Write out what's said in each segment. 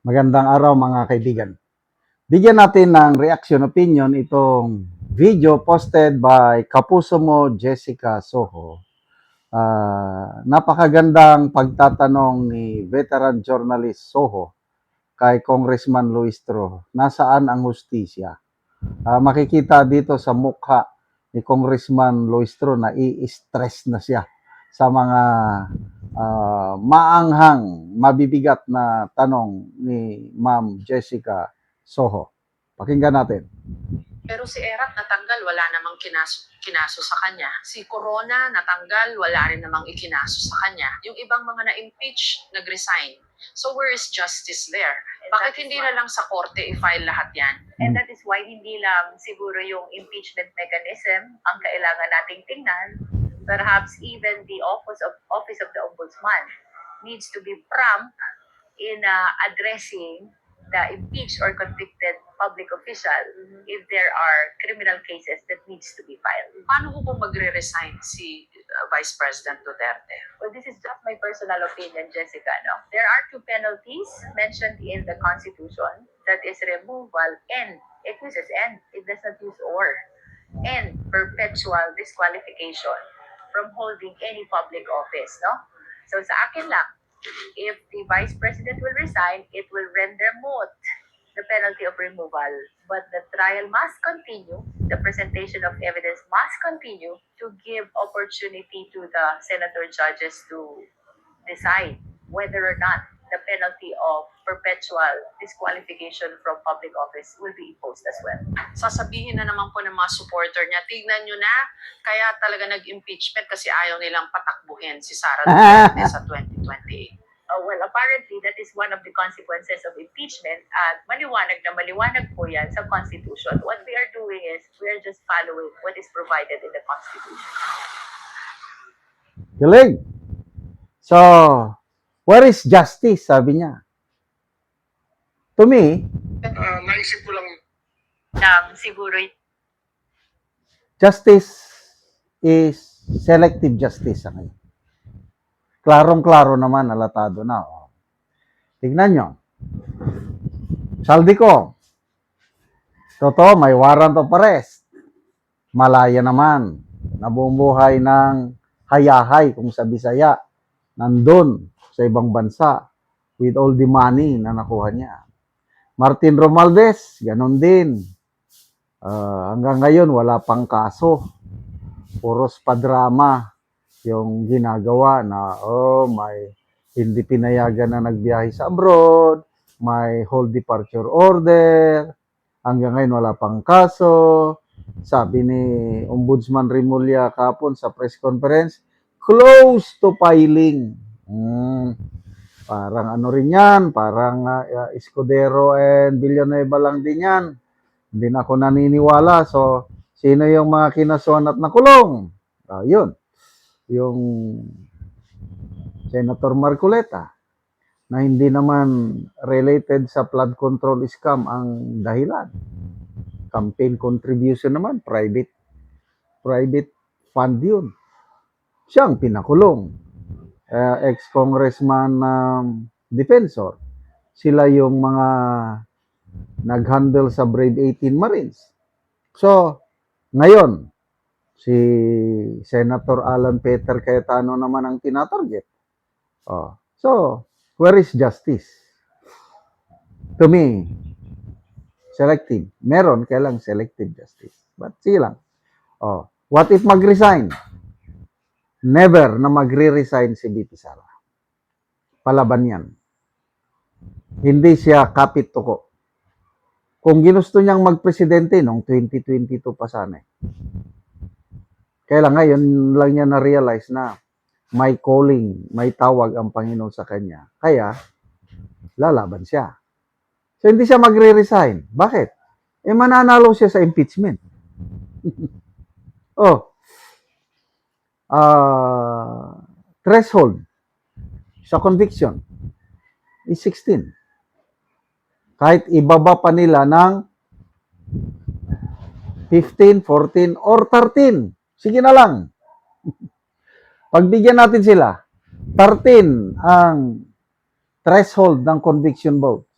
Magandang araw mga kaibigan. Bigyan natin ng reaction opinion itong video posted by Kapuso mo Jessica Soho. Napakagandang pagtatanong ni veteran journalist Soho kay Congressman Luistro. Nasaan ang hustisya? Makikita dito sa mukha ni Congressman Luistro na i-stress na siya sa mga maanghang, mabibigat na tanong ni Ma'am Jessica Soho. Pakinggan natin. Pero si Erap natanggal, wala namang kinaso sa kanya. Si Corona natanggal, wala rin namang ikinaso sa kanya. Yung ibang mga na-impeach, nag-resign. So where is justice there? Bakit hindi na lang sa korte i-file lahat yan? And that is why hindi lang siguro yung impeachment mechanism ang kailangan nating tingnan. Perhaps even the office of the Ombudsman needs to be prompt in addressing the impeached or convicted public official if there are criminal cases that needs to be filed. Paano ko magre-resign si Vice President Duterte? Well, this is just my personal opinion, Jessica. No? There are two penalties mentioned in the Constitution. That is removal and, it uses and, it does not use or, and perpetual disqualification from holding any public office. No? So sa akin lang, if the Vice President will resign, it will render moot the penalty of removal. But the trial must continue, the presentation of evidence must continue to give opportunity to the senator judges to decide whether or not the penalty of perpetual disqualification from public office will be imposed as well. Sasabihin na naman po ng mga supporter niya, tignan nyo na, kaya talaga nag-impeachment kasi ayaw nilang patakbuhin si Sara Duterte sa 2028. Well, apparently, that is one of the consequences of impeachment at maliwanag na maliwanag po yan sa Constitution. What we are doing is, we are just following what is provided in the Constitution. Galing! So, where is justice? Sabi niya. To me, naisip ko lang Siguro justice is selective justice sa ngayon. Klarong-klaro naman, alatado na. Tignan nyo. Saldi ko. Totoo, may warrant of arrest. Malaya naman. Nabumuhay ng hayahay kung sa Bisaya. Nandun sa ibang bansa with all the money na nakuha niya. Martin Romualdez, ganun din. Hanggang ngayon, wala pang kaso. Puros padrama yung ginagawa na, may hindi pinayagan na nagbiyahe sa abroad, may hold departure order, hanggang ngayon wala pang kaso. Sabi ni Ombudsman Rimulya kapon sa press conference, close to filing. Parang ano rin yan, parang Escudero and Villanueva lang din yan. Hindi na ako naniniwala. So, sino yung mga kinasuhan at nakulong? Yun. Yung Senator Marcoleta na hindi naman related sa flood control scam ang dahilan. Campaign contribution naman, private fund yun. Siyang pinakulong. Ex-congressman defensor. Sila yung mga nag-handle sa Brave 18 Marines. So, ngayon, si Senator Alan Peter Cayetano naman ang tinatarget. So, where is justice? To me, selective. Meron, kailang selective justice. But sige lang. What if mag-resign? Never na magre-resign si BP Sara. Palaban yan. Hindi siya kapit tuko. Kung ginusto niyang magpresidente noong 2022 pa sana Kaya lang ngayon lang niya na-realize na may calling, may tawag ang Panginoon sa kanya. Kaya, lalaban siya. So, hindi siya magre-resign. Bakit? Mananalo siya sa impeachment. Threshold sa conviction is 16. Kahit ibaba pa nila ng 15, 14, or 13. Sige na lang. Pagbigyan natin sila, 13 ang threshold ng conviction vote.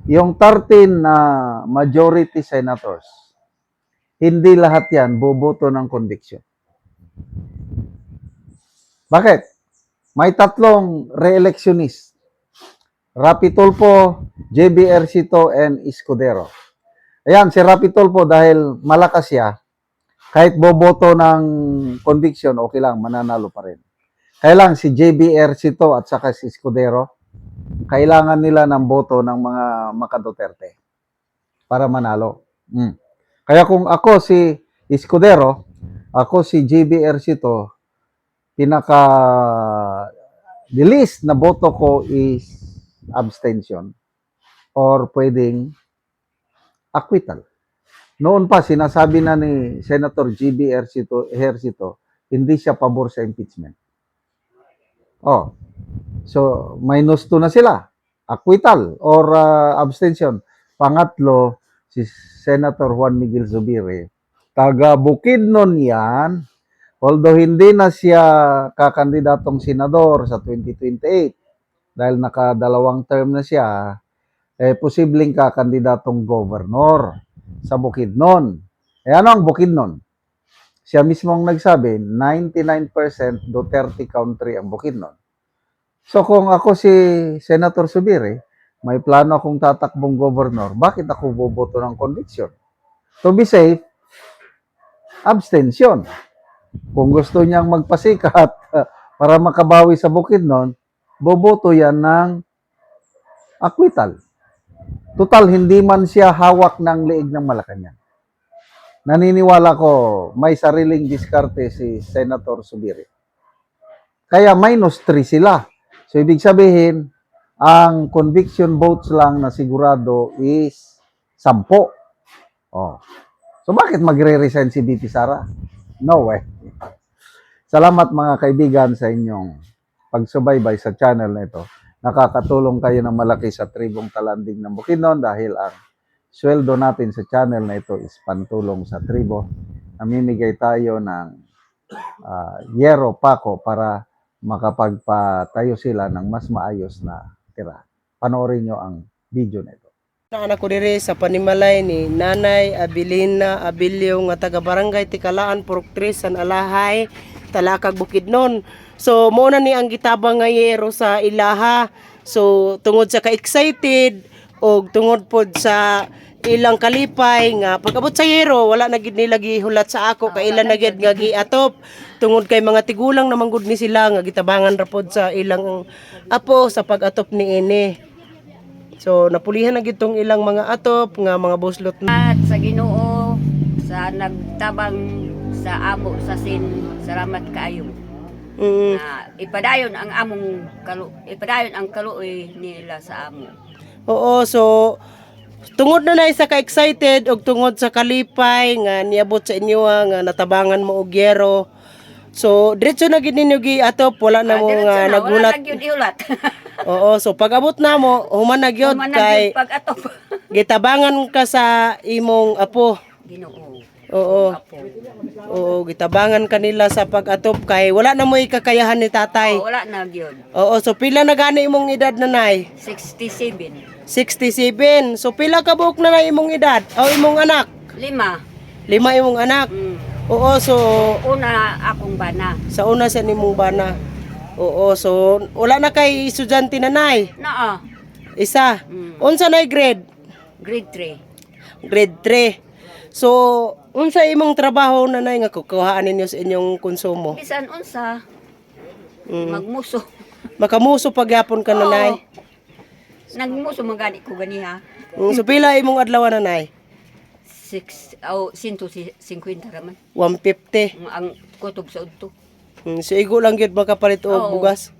yung 13 na majority senators, hindi lahat yan boboto ng conviction. Bakit? May tatlong re-electionist. Rapi Tulfo, JB Ercito, and Escudero. Ayan, si Rapi Tulfo dahil malakas siya, kahit boboto ng conviction, okay lang, mananalo pa rin. Kaya lang si JB Ercito at saka si Escudero, kailangan nila ng boto ng mga Maka-Duterte para manalo. Kaya kung ako si Escudero, ako si JB Ercito, pinaka the least na boto ko is abstention or pwedeng acquittal. Noon pa, sinasabi na ni Senator GB Ejercito, hindi siya pabor sa impeachment. Oh, so minus 2 na sila. Acquittal or abstention. Pangatlo, si Senator Juan Miguel Zubiri. Taga Bukidnon yan. Although hindi na siya kakandidatong senador sa 2028 dahil nakadalawang term na siya, posibleng kakandidatong gobernador sa Bukidnon. Ano ang Bukidnon? Siya mismo ang nagsabi, 99% Duterte country ang Bukidnon. So kung ako si Senator Zubiri, may plano akong tatakbong gobernador, bakit ako boboto ng conviction? To be safe, abstention. Kung gusto niyang magpasikat para makabawi sa Bukidnon, boboto yan ng acquittal. Total, hindi man siya hawak ng leeg ng Malacanang. Naniniwala ko may sariling diskarte si Senator Zubiri. Kaya minus 3 sila. So, ibig sabihin, ang conviction votes lang na sigurado is 10. Oh. So, bakit magre-resign si BP Sara? No way. Salamat mga kaibigan sa inyong pagsubaybay sa channel na ito. Nakakatulong kayo ng malaki sa tribong Talanding ng Bukidnon dahil ang sweldo natin sa channel na ito is pantulong sa tribo. Namimigay tayo ng yero, pako para makapagpatayo sila ng mas maayos na tirahan. Panoorin nyo ang video na ito. Anak ko diri sa panimalay ni Nanay Abilina Abilio nga taga Barangay Tikalaan, Purok 3, San Alahay, Talakag, Bukidnon. So mo na ni ang gitabang nga yero sa ilaha. So tungod sa ka-excited o tungod pod sa ilang kalipay nga pagabot sa yero wala na gid nila gihulat sa ako kay ilan na gid nga giatop tungod kay mga tigulang naman gud ni sila nga gitabangan ra pod sa ilang apo sa pag-atop ni ini. So napulihan na gid tong ilang mga atop nga mga buslot At sa Ginoo sa nagtabang sa amo sa sin, salamat kaayo. Ipadayon ang among ipadayon ang kaluoy nila sa amo. Oo, so tungod na sa ka-excited og tungod sa kalipay nga niabot sa inyo nga natabangan mo og yero. So diretso na gid ninyo giatop, wala na mo nga nagulat. Wala na gyud iulat. Oo, so pag-abot na mo, human na gyud kay pag-atop. gitabangan ka sa imong apo. Ginoo. Oo. Apo. Oo, gitabangan kanila sa pag-atop kay wala na mo kakayahan ni tatay. Wala na gyud. Oo, so pila na gani imong edad nanay? 67. 67. So pila ka buok na imong edad? O imong anak? 5. 5 imong anak. Oo, so Una akong bana. sa una sa nimong bana. Oo, so wala na kay estudyante nanay. Naa. Isa. Unsa na grade? Grade 3. Grade 3. So, unsa imong trabaho nanay nga kukuhaan ninyo sa inyong konsumo? Bisan unsa magmuso. Makamuso pagyapon ka nanay. Oo. Nagmuso magani ko ganiha. So pila imong adlaw nanay? 150 raman. 150. Ang kutob sa udto. So igo lang gyud makapalit og Oo. bugas.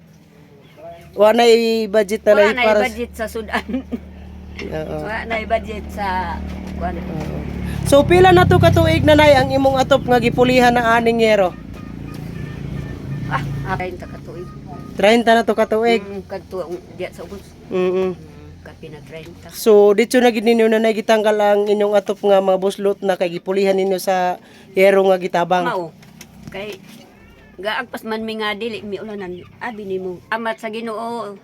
Wala na i-budget na Wala nay na para budget sa Sudan. Oo. Wala na budget sa kuan. So pila na to ka tuig nanay ang imong atop nga gipulihan na aning yero? Aray ta katuig. 30 na to ka tuig. Kadto diya sa ubos. Kapi na 30. So dito na gid ninyo nanay gitanggal ang inyong atop nga mga buslot na kay gipulihan ninyo sa yero nga gitabang. Mao. Kay gaagpas man mi nga dili mi ulanan abi nimo. Amat sa Ginoo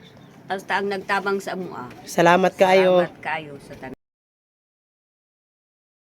basta ang nagtabang sa mua. Salamat kaayo. Salamat kayo sa tanan.